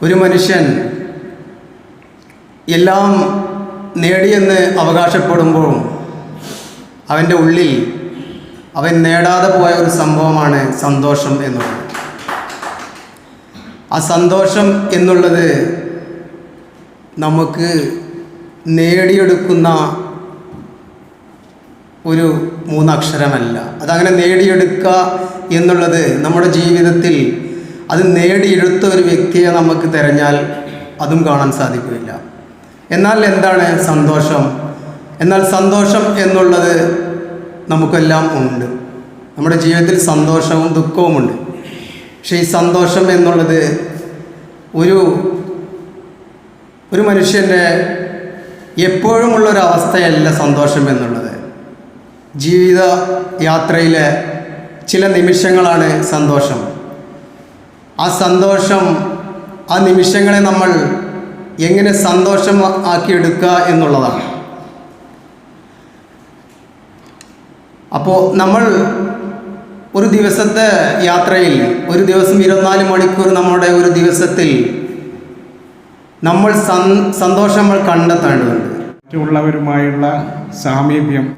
ഒരു മനുഷ്യൻ എല്ലാം നേടിയെന്ന് അവകാശപ്പെടുമ്പോഴും അവൻ്റെ ഉള്ളിൽ അവൻ നേടാതെ പോയ ഒരു സംഭവമാണ് സന്തോഷം എന്നുള്ളത്. ആ സന്തോഷം എന്നുള്ളത് നമുക്ക് നേടിയെടുക്കുന്ന ഒരു മൂന്നക്ഷരമല്ല. അതങ്ങനെ നേടിയെടുക്കുക എന്നുള്ളത് നമ്മുടെ ജീവിതത്തിൽ അത് നേടിയെടുത്ത ഒരു വ്യക്തിയെ നമുക്ക് തിരഞ്ഞാൽ അതും കാണാൻ സാധിക്കില്ല. എന്നാൽ എന്താണ് സന്തോഷം? എന്നാൽ സന്തോഷം എന്നുള്ളത് നമുക്കെല്ലാം ഉണ്ട്. നമ്മുടെ ജീവിതത്തിൽ സന്തോഷവും ദുഃഖവുമുണ്ട്. പക്ഷേ ഈ സന്തോഷം എന്നുള്ളത് ഒരു മനുഷ്യൻ്റെ എപ്പോഴുമുള്ളൊരവസ്ഥയല്ല സന്തോഷം എന്നുള്ളത്. ജീവിത യാത്രയിലെ ചില നിമിഷങ്ങളാണ് സന്തോഷം. ആ നിമിഷങ്ങളെ നമ്മൾ എങ്ങനെ സന്തോഷം ആക്കിയെടുക്കുക എന്നുള്ളതാണ്. അപ്പോൾ നമ്മൾ ഒരു ദിവസത്തെ യാത്രയിൽ ഒരു ദിവസം 24 മണിക്കൂർ നമ്മുടെ ഒരു ദിവസത്തിൽ നമ്മൾ സന്തോഷം കണ്ടെത്തേണ്ടതുണ്ട്. മറ്റുള്ളവരുമായുള്ള സാമീപ്യം